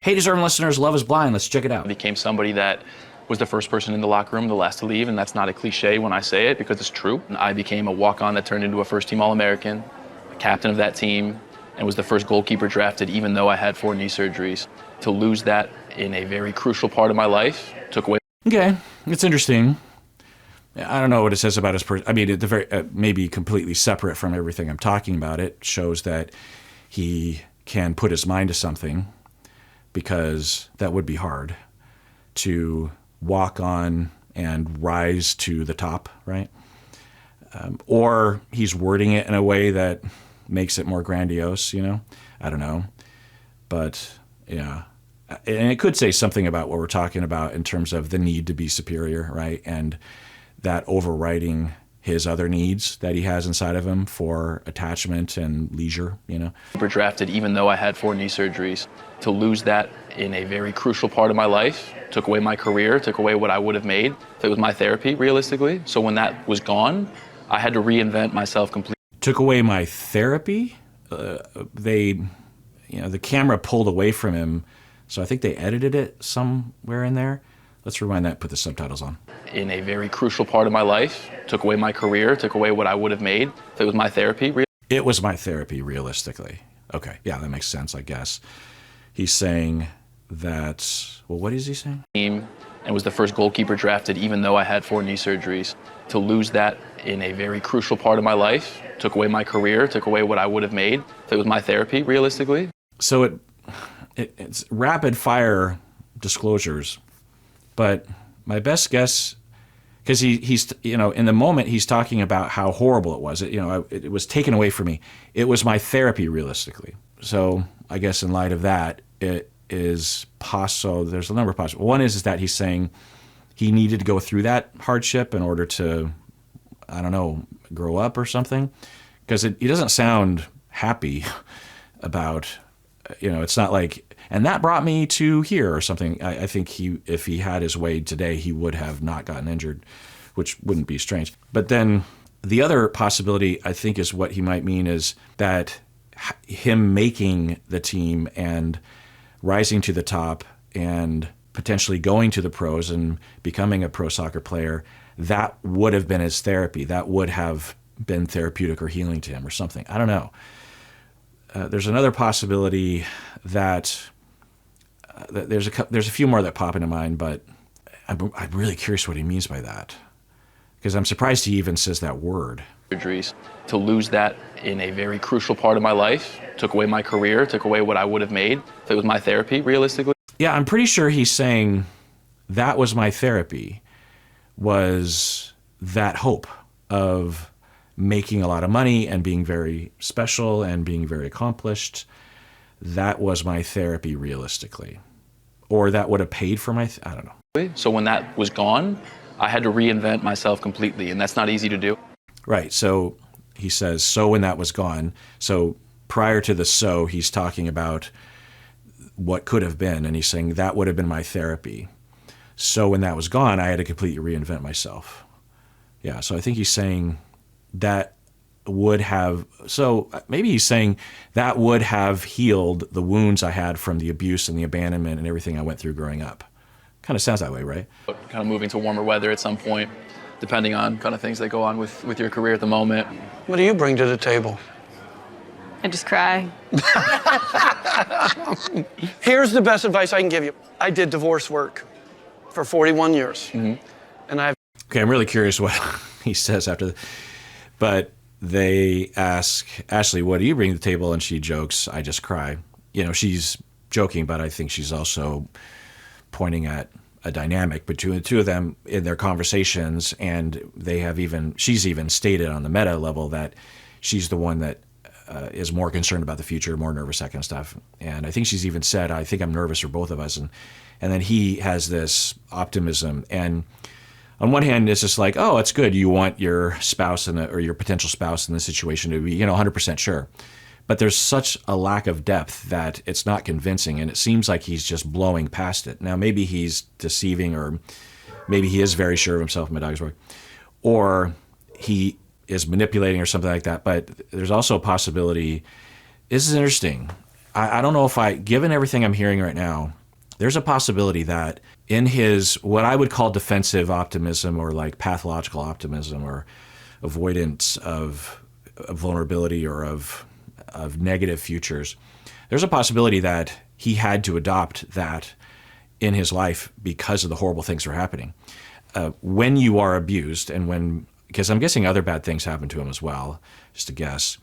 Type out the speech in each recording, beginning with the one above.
Hey, deserving listeners, Love is Blind. Let's check it out. I became somebody that was the first person in the locker room, the last to leave, and that's not a cliche when I say it because it's true. I became a walk-on that turned into a first-team All-American, a captain of that team, and was the first goalkeeper drafted even though I had 4 knee surgeries. To lose that in a very crucial part of my life took away. Okay, it's interesting. I don't know what it says about his I mean, at the very maybe completely separate from everything I'm talking about. It shows that he can put his mind to something, because that would be hard to walk on and rise to the top, right? Or he's wording it in a way that makes it more grandiose, you know? I don't know. But, yeah. And it could say something about what we're talking about in terms of the need to be superior, right? And that overriding his other needs that he has inside of him for attachment and leisure, you know? Drafted even though I had 4 knee surgeries. To lose that in a very crucial part of my life took away my career, took away what I would have made. It was my therapy, realistically. So when that was gone, I had to reinvent myself completely. Took away my therapy? The camera pulled away from him, so I think they edited it somewhere in there. Let's rewind that and put the subtitles on. In a very crucial part of my life, took away my career, took away what I would have made. It was my therapy. It was my therapy, realistically. Okay, yeah, that makes sense, I guess. He's saying that, well, what is he saying? And was the first goalkeeper drafted even though I had 4 knee surgeries. To lose that in a very crucial part of my life, took away my career, took away what I would have made. It was my therapy, realistically. So it's rapid fire disclosures, but my best guess, because he's in the moment he's talking about how horrible it was. It was taken away from me. It was my therapy, realistically. So I guess in light of that, it is possible. There's a number of possible. One is that he's saying he needed to go through that hardship in order to, I don't know, grow up or something, because he doesn't sound happy about. It's not like, and that brought me to here or something. I think if he had his way today, he would have not gotten injured, which wouldn't be strange. But then the other possibility, I think, is what he might mean is that him making the team and rising to the top and potentially going to the pros and becoming a pro soccer player, that would have been his therapy. That would have been therapeutic or healing to him or something. I don't know. There's another possibility that there's a few more that pop into mind, but I'm really curious what he means by that, because I'm surprised he even says that word. Surgeries. To lose that in a very crucial part of my life took away my career, took away what I would have made. It was my therapy, realistically. Yeah, I'm pretty sure he's saying that was my therapy, was that hope of making a lot of money and being very special and being very accomplished. That was my therapy, realistically. Or that would have paid for my, I don't know. So when that was gone, I had to reinvent myself completely, and that's not easy to do. Right, so he says, so when that was gone. So prior to the so, he's talking about what could have been, and he's saying that would have been my therapy. So when that was gone, I had to completely reinvent myself. Yeah, so I think he's saying that would have, so maybe he's saying that would have healed the wounds I had from the abuse and the abandonment and everything I went through growing up. Kind of sounds that way, right? Kind of moving to warmer weather at some point, depending on kind of things that go on with your career at the moment. What do you bring to the table? I just cry. Here's the best advice I can give you. I did divorce work for 41 years. Mm-hmm. And Okay, I'm really curious what he says after that. But they ask Ashley, what do you bring to the table? And she jokes, I just cry. She's joking, but I think she's also pointing at a dynamic between the two of them in their conversations. And she's even stated on the meta level that she's the one that is more concerned about the future, more nervous, that kind of stuff. And I think she's even said, I think I'm nervous for both of us. And then he has this optimism. And on one hand, it's just like, oh, it's good. You want your spouse or your potential spouse in this situation to be, 100% sure. But there's such a lack of depth that it's not convincing, and it seems like he's just blowing past it. Now, maybe he's deceiving, or maybe he is very sure of himself, my dog's barking, or he is manipulating or something like that. But there's also a possibility, this is interesting. I don't know if given everything I'm hearing right now, there's a possibility that in his, what I would call defensive optimism or like pathological optimism or avoidance of vulnerability or of negative futures, there's a possibility that he had to adopt that in his life because of the horrible things that are happening. When you are abused, and because I'm guessing other bad things happen to him as well, just a guess,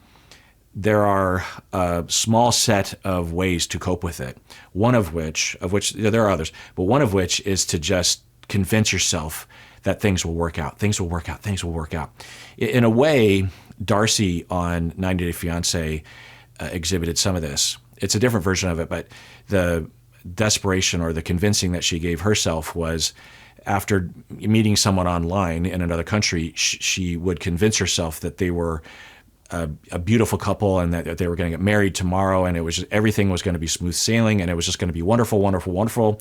there are a small set of ways to cope with it. One of which there are others, but one of which is to just convince yourself that things will work out. Things will work out. Things will work out. In a way, Darcy on 90 Day Fiancé exhibited some of this. It's a different version of it, but the desperation or the convincing that she gave herself was after meeting someone online in another country, she would convince herself that they were a beautiful couple and that they were going to get married tomorrow, and it was just, everything was going to be smooth sailing, and it was just going to be wonderful, wonderful, wonderful.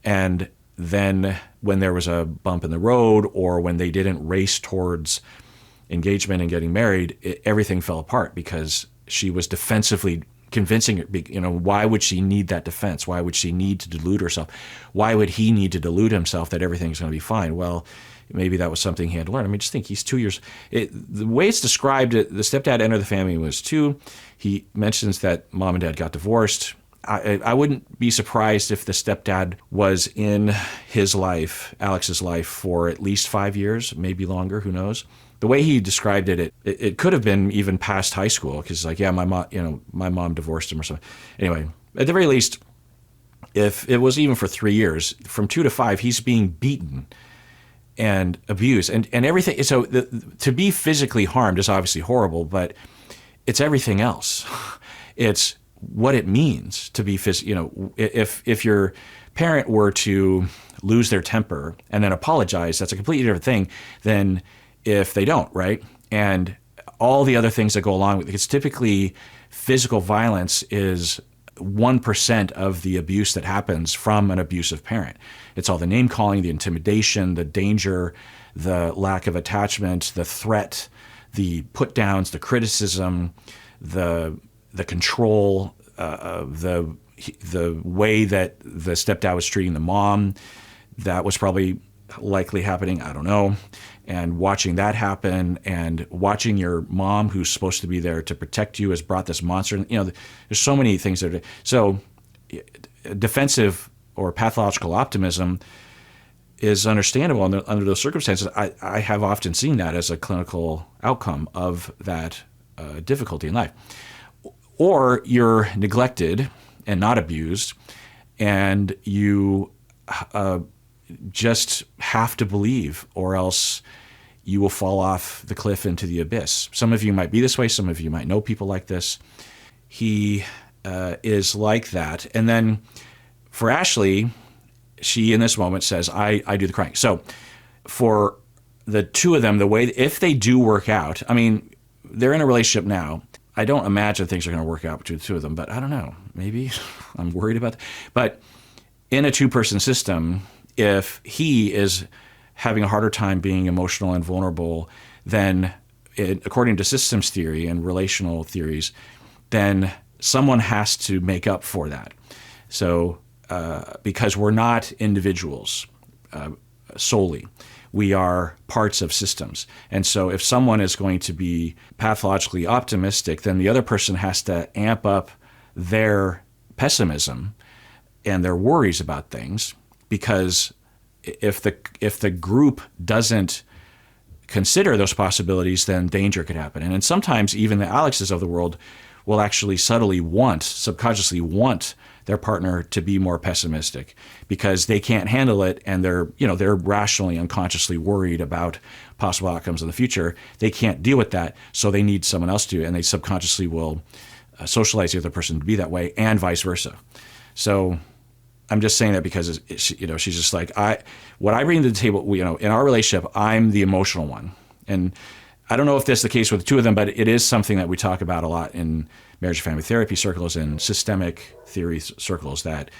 And then when there was a bump in the road, or when they didn't race towards engagement and getting married, everything fell apart because she was defensively convincing it. Why would she need that defense? Why would she need to delude herself? Why would he need to delude himself that everything's going to be fine? Well, maybe that was something he had to learn. I mean, just think, he's 2 years. The way it's described, the stepdad entered the family when he was 2. He mentions that mom and dad got divorced. I wouldn't be surprised if the stepdad was in his life, Alex's life, for at least 5 years, maybe longer, who knows. The way he described it could have been even past high school, because like, yeah, my mom divorced him or something. Anyway, at the very least, if it was even for 3 years, from 2 to 5, he's being beaten and abused and everything. So to be physically harmed is obviously horrible, but it's everything else. It's what it means to be if your parent were to lose their temper and then apologize, that's a completely different thing than if they don't, right? And all the other things that go along with it. It's typically physical violence is 1% of the abuse that happens from an abusive parent. It's all the name calling, the intimidation, the danger, the lack of attachment, the threat, the put downs, the criticism, the control, the way that the stepdad was treating the mom. That was probably likely happening, I don't know. And watching that happen, and watching your mom, who's supposed to be there to protect you, has brought this monster. There's so many things that are, so defensive or pathological optimism is understandable under those circumstances. I have often seen that as a clinical outcome of that difficulty in life. Or you're neglected and not abused, and you just have to believe, or else you will fall off the cliff into the abyss. Some of you might be this way. Some of you might know people like this. He is like that. And then for Ashley, she in this moment says, I do the crying. So for the two of them, the way, if they do work out, I mean, they're in a relationship now. I don't imagine things are going to work out between the two of them, but I don't know. Maybe I'm worried about that. But in a two-person system, if he is having a harder time being emotional and vulnerable, then according to systems theory and relational theories, then someone has to make up for that. So because we're not individuals solely, we are parts of systems. And so if someone is going to be pathologically optimistic, then the other person has to amp up their pessimism and their worries about things, because if the group doesn't consider those possibilities, then danger could happen. And then sometimes even the Alexes of the world will actually subconsciously want their partner to be more pessimistic, because they can't handle it, and they're rationally, unconsciously worried about possible outcomes in the future. They can't deal with that, so they need someone else to, and they subconsciously will socialize the other person to be that way, and vice versa. So I'm just saying that because she's just like, what I bring to the table, in our relationship, I'm the emotional one. And I don't know if that's the case with the two of them, but it is something that we talk about a lot in marriage and family therapy circles and systemic theory circles, that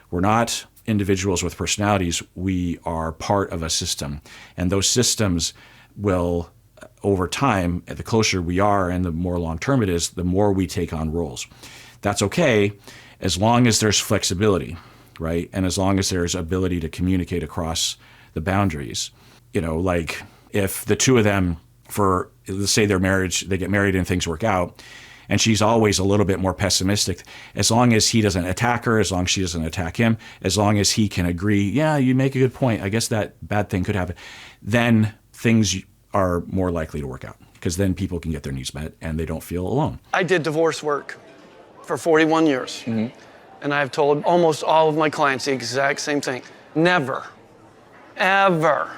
we're not individuals with personalities. We are part of a system. And those systems will, over time, the closer we are and the more long-term it is, the more we take on roles. That's okay as long as there's flexibility. right? And as long as there's ability to communicate across the boundaries, like if the two of them, for let's say they get married and things work out, and she's always a little bit more pessimistic, as long as he doesn't attack her, as long as she doesn't attack him, as long as he can agree, yeah, you make a good point, I guess that bad thing could happen, then things are more likely to work out, because then people can get their needs met and they don't feel alone. I did divorce work for 41 years. Mm-hmm. And I've told almost all of my clients the exact same thing. Never, ever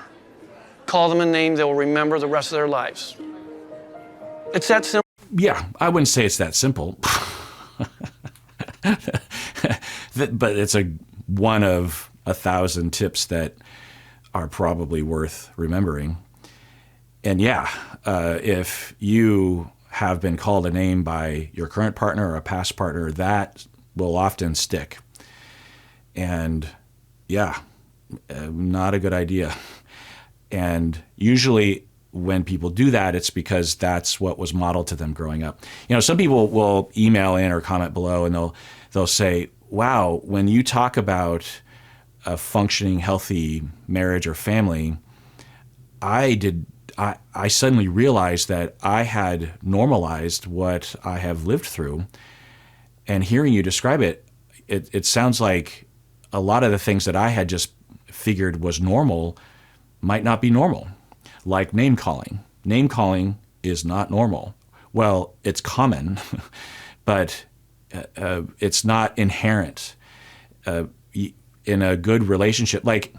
call them a name they'll remember the rest of their lives. It's that simple. Yeah, I wouldn't say it's that simple. But it's one of 1,000 tips that are probably worth remembering. And yeah, if you have been called a name by your current partner or a past partner, that will often stick. And yeah, not a good idea. And usually when people do that, it's because that's what was modeled to them growing up. Some people will email in or comment below and they'll say, wow, when you talk about a functioning, healthy marriage or family, I suddenly realized that I had normalized what I have lived through. And hearing you describe it, it sounds like a lot of the things that I had just figured was normal might not be normal, like name calling. Name calling is not normal. Well, it's common, but it's not inherent. In a good relationship, like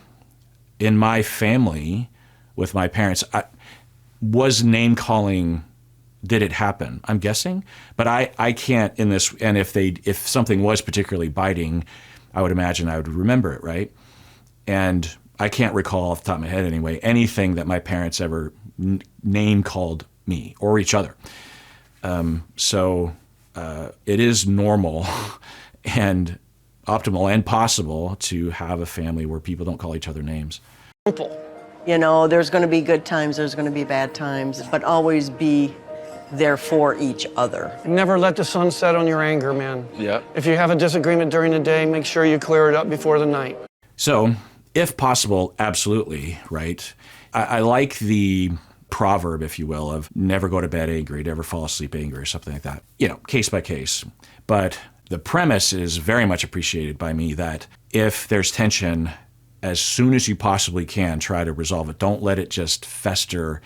in my family with my parents, was name calling, did it happen? I'm guessing, but I can't in this. And if something was particularly biting, I would imagine I would remember it, right? And I can't recall off the top of my head anyway, anything that my parents ever name called me or each other. So it is normal and optimal and possible to have a family where people don't call each other names. Simple. There's going to be good times, there's going to be bad times, but always be there for each other. Never let the sun set on your anger, man. Yeah. If you have a disagreement during the day, make sure you clear it up before the night. So, if possible, absolutely, right? I like the proverb, if you will, of never go to bed angry, never fall asleep angry, or something like that. Case by case. But the premise is very much appreciated by me that if there's tension, as soon as you possibly can, try to resolve it. Don't let it just fester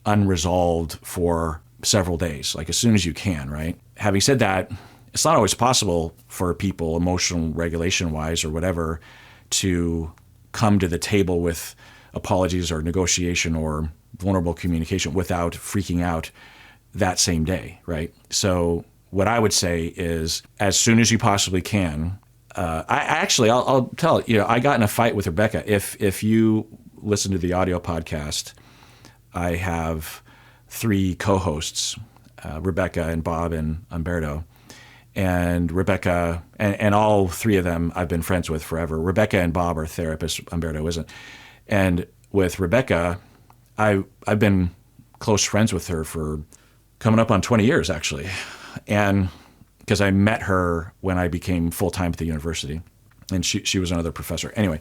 unresolved for several days, like as soon as you can, right? Having said that, it's not always possible for people, emotional regulation-wise or whatever, to come to the table with apologies or negotiation or vulnerable communication without freaking out that same day, right? So what I would say is, as soon as you possibly can, I'll tell you, I got in a fight with Rebecca. If you listen to the audio podcast, I have 3 co-hosts, Rebecca and Bob and Umberto. And Rebecca, and all 3 of them I've been friends with forever. Rebecca and Bob are therapists, Umberto isn't. And with Rebecca, I've been close friends with her for coming up on 20 years, actually. And because I met her when I became full-time at the university, and she was another professor. Anyway,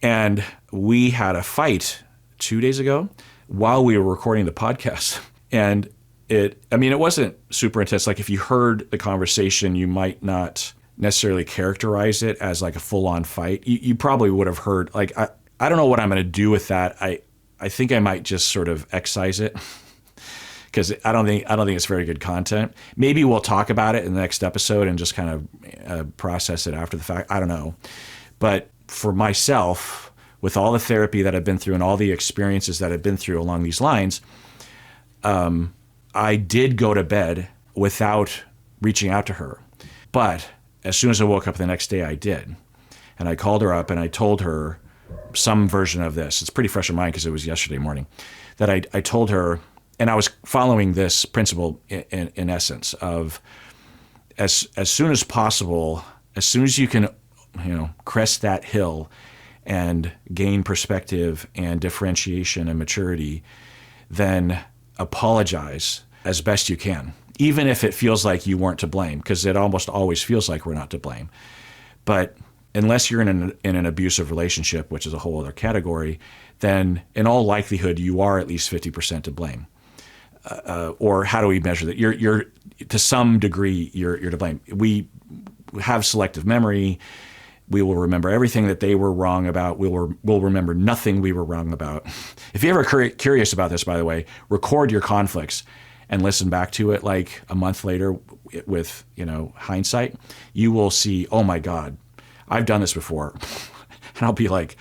and we had a fight 2 days ago while we were recording the podcast. And it wasn't super intense. Like if you heard the conversation, you might not necessarily characterize it as like a full-on fight. You probably would have heard, like, I don't know what I'm going to do with that. I think I might just sort of excise it because I don't think it's very good content. Maybe we'll talk about it in the next episode and just kind of process it after the fact. I don't know. But for myself, with all the therapy that I've been through and all the experiences that I've been through along these lines, I did go to bed without reaching out to her. But as soon as I woke up the next day, I did. And I called her up and I told her some version of this. It's pretty fresh in mind because it was yesterday morning. That I told her, and I was following this principle in essence of as soon as possible, as soon as you can, crest that hill and gain perspective and differentiation and maturity, then apologize as best you can, even if it feels like you weren't to blame, because it almost always feels like we're not to blame. But unless you're in an abusive relationship, which is a whole other category, then in all likelihood you are at least 50% to blame. Or how do we measure that? You're to some degree you're to blame. We have selective memory. We will remember everything that they were wrong about. We'll remember nothing we were wrong about. If you're ever curious about this, by the way, record your conflicts and listen back to it like a month later with, hindsight. You will see, oh my God, I've done this before. And I'll be like,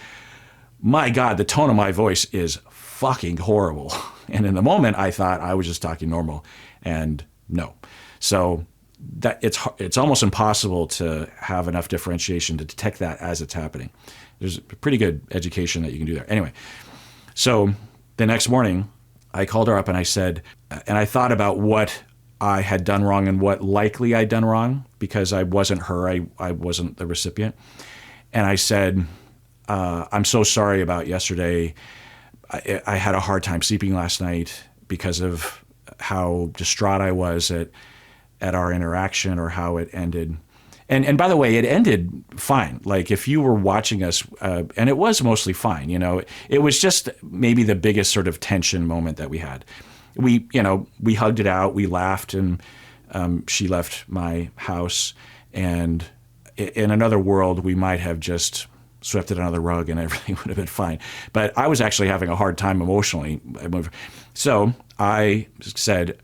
my God, the tone of my voice is fucking horrible. And in the moment I thought I was just talking normal, and no. So that it's almost impossible to have enough differentiation to detect that as it's happening. There's a pretty good education that you can do there. Anyway, so the next morning I called her up and I said, and I thought about what I had done wrong and what likely I'd done wrong, because I wasn't her, I wasn't the recipient. And I said, I'm so sorry about yesterday. I had a hard time sleeping last night because of how distraught I was at our interaction or how it ended. And by the way, it ended fine. Like if you were watching us, and it was mostly fine, it was just maybe the biggest sort of tension moment that we had. We hugged it out, we laughed, and she left my house. And in another world, we might have just swept it under the rug and everything would have been fine. But I was actually having a hard time emotionally. So I said,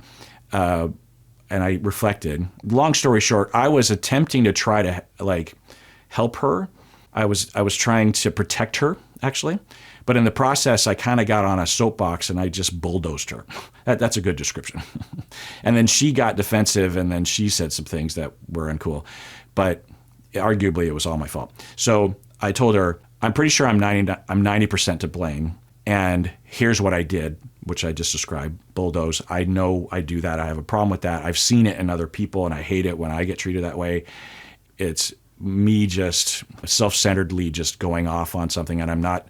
and I reflected. Long story short, I was attempting to try to help her. I was trying to protect her, actually. But in the process, I kind of got on a soapbox and I just bulldozed her. That's a good description. And then she got defensive, and then she said some things that were uncool. But arguably, it was all my fault. So I told her, I'm pretty sure I'm 90% to blame. And here's what I did, which I just described, bulldoze. I know I do that. I have a problem with that. I've seen it in other people, and I hate it when I get treated that way. It's me just self-centeredly just going off on something, and I'm not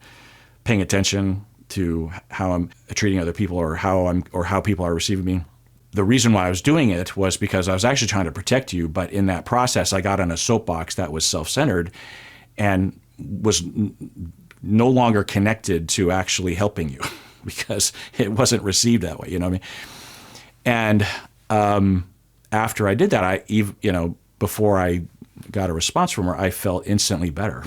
paying attention to how I'm treating other people or how people are receiving me. The reason why I was doing it was because I was actually trying to protect you, but in that process, I got on a soapbox that was self-centered and was no longer connected to actually helping you because it wasn't received that way, you know what I mean? And after I did that, before I got a response from her, I felt instantly better.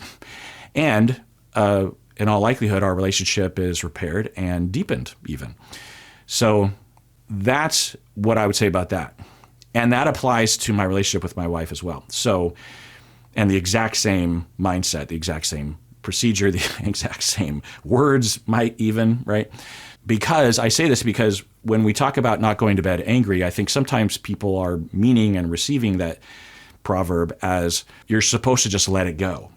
And in all likelihood, our relationship is repaired and deepened even. So that's what I would say about that. And that applies to my relationship with my wife as well. So, and the exact same mindset, the exact same procedure, the exact same words might even, right? Because I say this because when we talk about not going to bed angry, I think sometimes people are meaning and receiving that proverb as you're supposed to just let it go.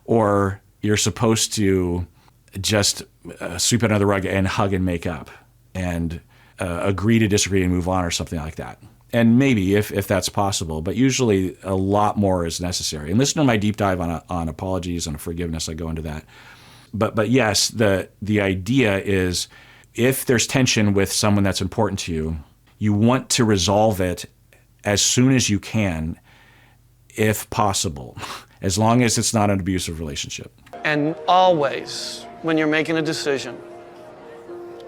Or you're supposed to just sweep it under the rug and hug and make up and agree to disagree and move on or something like that. And maybe if that's possible, but usually a lot more is necessary. And listen to my deep dive on apologies and forgiveness. I go into that. But yes, the idea is if there's tension with someone that's important to you, you want to resolve it as soon as you can, if possible, as long as it's not an abusive relationship. And always, when you're making a decision,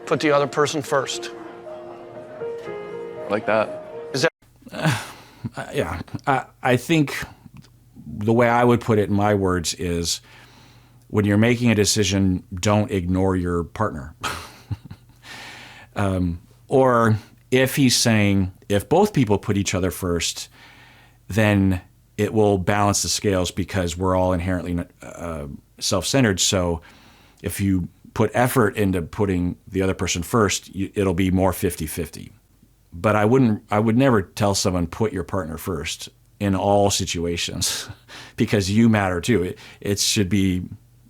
put the other person first. Like that. Yeah. I think the way I would put it in my words is when you're making a decision, don't ignore your partner. Or if he's saying, if both people put each other first, then it will balance the scales because we're all inherently self-centered. So if you put effort into putting the other person first, it'll be more 50-50. But I would never tell someone put your partner first in all situations because you matter too. It should be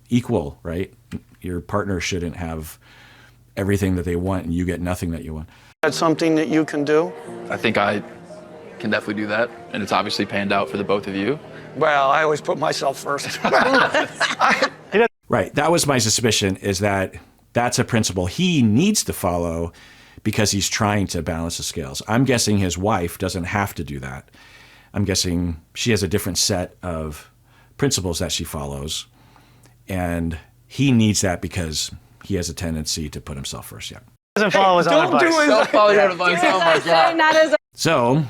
equal, right? Your partner shouldn't have everything that they want and you get nothing that you want. That's something that you can do? I think I can definitely do that, and it's obviously panned out for the both of you. Well, I always put myself first. Right. That was my suspicion, is that that's a principle he needs to follow because he's trying to balance the scales. I'm guessing his wife doesn't have to do that. I'm guessing she has a different set of principles that she follows. And he needs that because he has a tendency to put himself first. Yeah. Doesn't follow his own advice. Don't follow your own advice. Oh my God. Not as So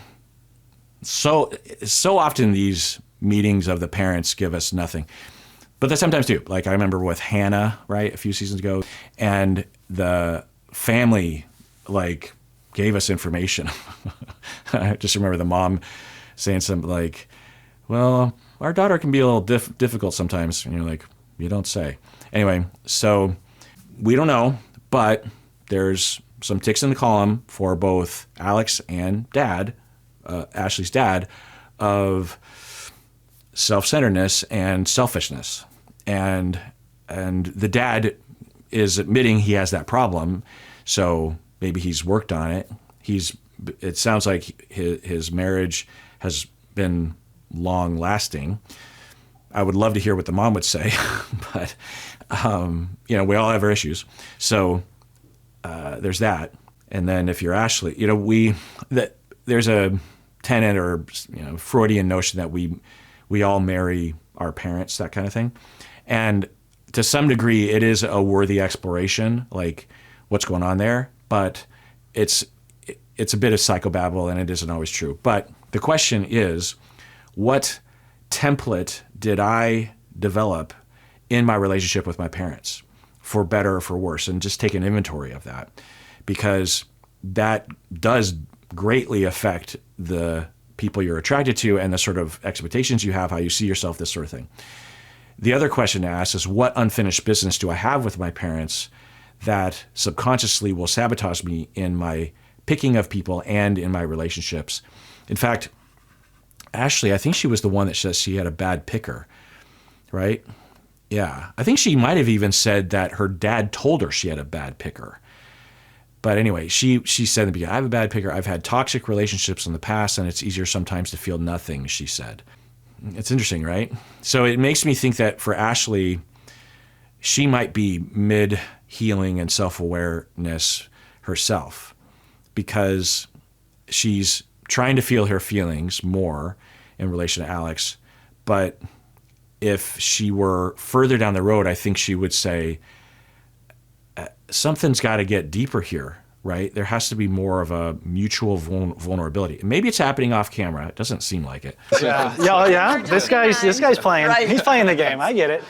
often these meetings of the parents give us nothing. But they sometimes do. Like I remember with Hannah, right, a few seasons ago, and the family like gave us information. I just remember the mom saying something like, well, our daughter can be a little difficult sometimes. And you're like, you don't say. Anyway, so we don't know, but there's some ticks in the column for both Alex and Dad, Ashley's dad, of self-centeredness and selfishness. And the dad is admitting he has that problem, so maybe he's worked on it. It sounds like his marriage has been long-lasting. I would love to hear what the mom would say, but we all have our issues. So there's that. And then if you're Ashley, there's a tenet or Freudian notion that we all marry our parents, that kind of thing. And to some degree, it is a worthy exploration, like what's going on there. But it's a bit of psychobabble, and it isn't always true. But the question is, what template did I develop in my relationship with my parents, for better or for worse? And just take an inventory of that, because that does greatly affect the people you're attracted to and the sort of expectations you have, how you see yourself, this sort of thing. The other question to ask is, what unfinished business do I have with my parents that subconsciously will sabotage me in my picking of people and in my relationships? In fact, Ashley, I think she was the one that says she had a bad picker, right? Yeah. I think she might have even said that her dad told her she had a bad picker. But anyway, she said in the beginning, I have a bad picker. I've had toxic relationships in the past, and it's easier sometimes to feel nothing, she said. It's interesting, right? So it makes me think that for Ashley, she might be mid-healing and self-awareness herself, because she's trying to feel her feelings more in relation to Alex. But if she were further down the road, I think she would say, something's got to get deeper here, right? There has to be more of a mutual vulnerability. Maybe it's happening off camera. It doesn't seem like it. Yeah. This guy's playing. Right. He's playing the game. I get it.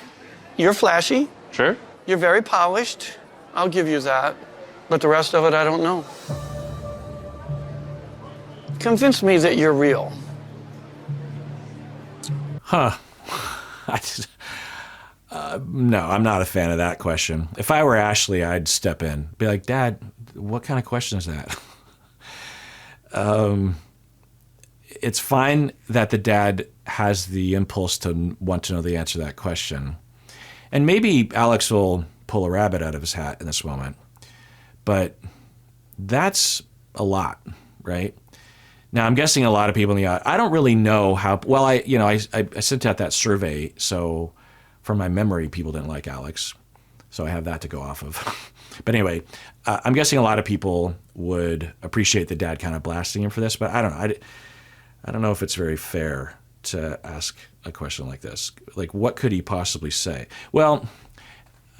You're flashy. Sure. You're very polished. I'll give you that. But the rest of it, I don't know. Convince me that you're real. No, I'm not a fan of that question. If I were Ashley, I'd step in, be like, Dad, what kind of question is that? It's fine that the dad has the impulse to want to know the answer to that question. And maybe Alex will pull a rabbit out of his hat in this moment. But that's a lot, right? Now, I'm guessing a lot of people in the I don't really know how well. I sent out that survey, so from my memory, people didn't like Alex, so I have that to go off of. But anyway, I'm guessing a lot of people would appreciate the dad kind of blasting him for this, but I don't know. I don't know if it's very fair to ask a question like this. Like, what could he possibly say? Well,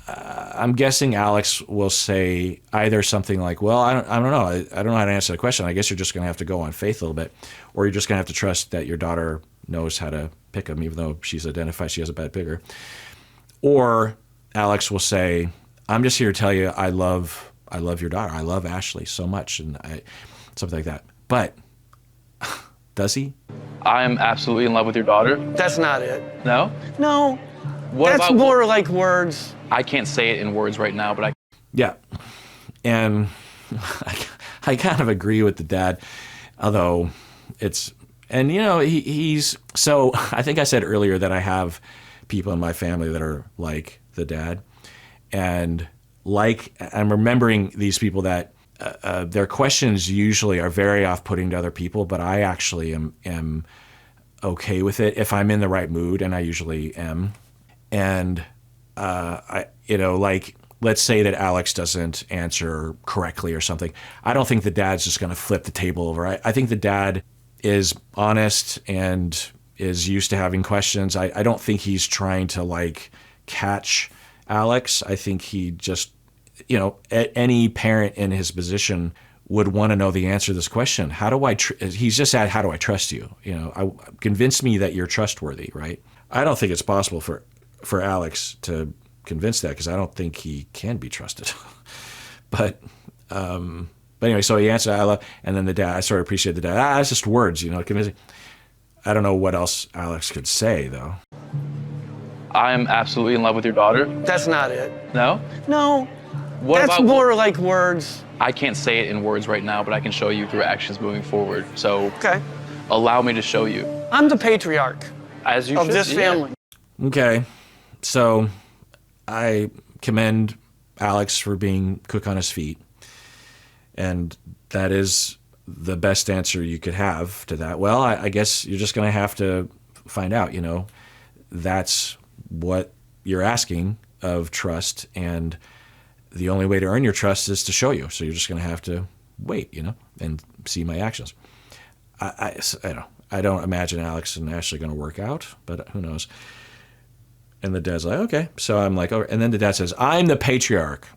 I'm guessing Alex will say either something like, well, I don't know. I don't know how to answer the question. I guess you're just going to have to go on faith a little bit, or you're just going to have to trust that your daughter knows how to pick him, even though she's identified she has a bad picker. Or Alex will say, I'm just here to tell you I love your daughter. I love Ashley so much, and something like that. But does he? I am absolutely in love with your daughter. That's not it. No? No. What That's about more like words. I can't say it in words right now, but I. Yeah. And I kind of agree with the dad, although it's, and he's, so I think I said earlier that I have people in my family that are like the dad. And I'm remembering these people that their questions usually are very off-putting to other people, but I actually am okay with it if I'm in the right mood, and I usually am. And let's say that Alex doesn't answer correctly or something. I don't think the dad's just going to flip the table over. I think the dad is honest and is used to having questions. I don't think he's trying to like catch Alex. I think he just, any parent in his position would want to know the answer to this question. How do I, he's just at, how do I trust you? Convince me that you're trustworthy, right? I don't think it's possible for Alex to convince that because I don't think he can be trusted. But anyway, so he answered, and then the dad, I sort of appreciate the dad. It's just words, convincing. I don't know what else Alex could say, though. I am absolutely in love with your daughter. That's not it. No? No. What That's about, more like words. I can't say it in words right now, but I can show you through actions moving forward. So Okay. allow me to show you. I'm the patriarch As you of should, this yeah. family. Okay. So I commend Alex for being quick on his feet. And that is the best answer you could have to that. Well, I guess you're just going to have to find out, that's what you're asking of trust. And the only way to earn your trust is to show you. So you're just going to have to wait, and see my actions. I don't imagine Alex and Ashley going to work out, but who knows? And the dad's like, okay. So I'm like, oh, and then the dad says, I'm the patriarch.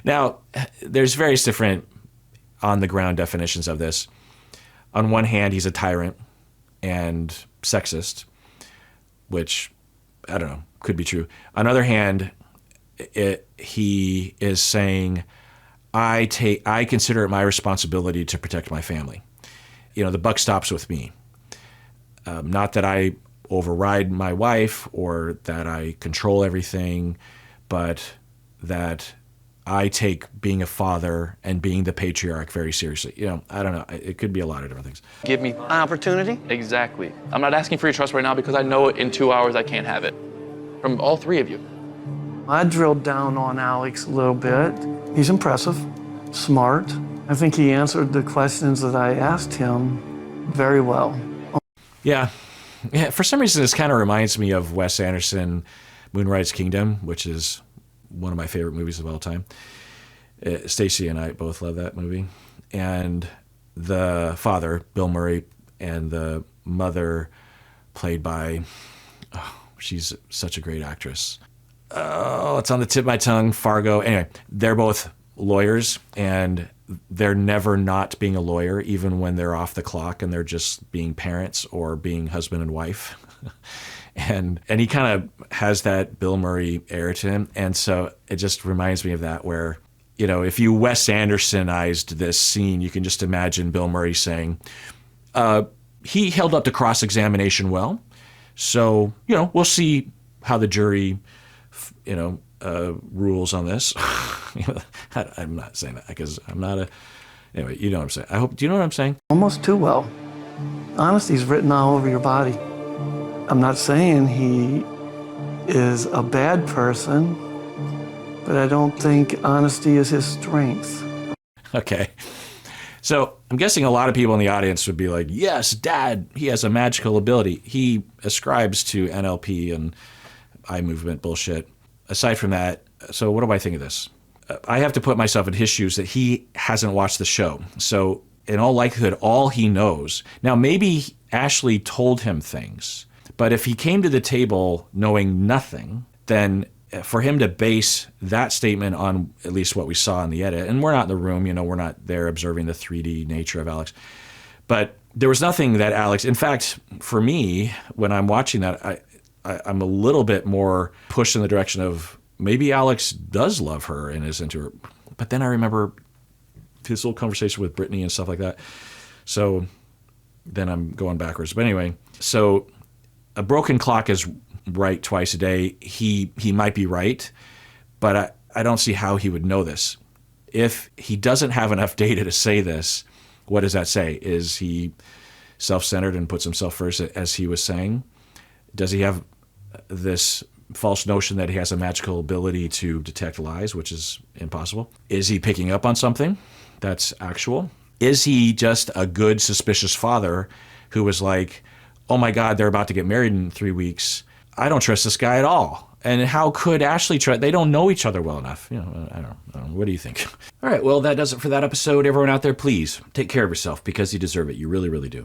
Now, there's various different on-the-ground definitions of this. On one hand, he's a tyrant and sexist, which, I don't know, could be true. On the other hand, he is saying, I consider it my responsibility to protect my family. The buck stops with me. Not that I override my wife or that I control everything, but that I take being a father and being the patriarch very seriously. I don't know. It could be a lot of different things. Give me An opportunity? exactly. I'm not asking for your trust right now because I know in 2 hours I can't have it. From all three of you. I drilled down on Alex a little bit. He's impressive, smart. I think he answered the questions that I asked him very well. Yeah. For some reason, this kind of reminds me of Wes Anderson, Moonrise Kingdom, which is one of my favorite movies of all time. Stacy and I both love that movie. And the father, Bill Murray, and the mother, played by, she's such a great actress. Oh, it's on the tip of my tongue, Fargo. Anyway, they're both lawyers, and they're never not being a lawyer, even when they're off the clock and they're just being parents or being husband and wife. And he kind of has that Bill Murray air to him. And so it just reminds me of that where, if you Wes Andersonized this scene, you can just imagine Bill Murray saying, he held up to cross-examination well. So, we'll see how the jury, rules on this. I'm not saying that because I'm not anyway, you know what I'm saying. Do you know what I'm saying? Almost too well. Honesty's written all over your body. I'm not saying he is a bad person, but I don't think honesty is his strength. Okay. So I'm guessing a lot of people in the audience would be like, yes, Dad, he has a magical ability. He ascribes to NLP and eye movement bullshit. Aside from that, so what do I think of this? I have to put myself in his shoes that he hasn't watched the show. So in all likelihood, all he knows. Now, maybe Ashley told him things, but if he came to the table knowing nothing, then for him to base that statement on at least what we saw in the edit, and we're not in the room, we're not there observing the 3D nature of Alex, but there was nothing that Alex, in fact, for me, when I'm watching that, I'm a little bit more pushed in the direction of maybe Alex does love her and is into her. But then I remember his little conversation with Brittany and stuff like that. So then I'm going backwards. But anyway, so a broken clock is right twice a day. He might be right, but I don't see how he would know this. If he doesn't have enough data to say this, what does that say? Is he self-centered and puts himself first, as he was saying? Does he have this false notion that he has a magical ability to detect lies, which is impossible? Is he picking up on something that's actual? Is he just a good, suspicious father who was like, oh my God, they're about to get married in 3 weeks. I don't trust this guy at all. And how could Ashley try? They don't know each other well enough. I don't know. What do you think? All right, well, that does it for that episode. Everyone out there, please take care of yourself because you deserve it. You really, really do.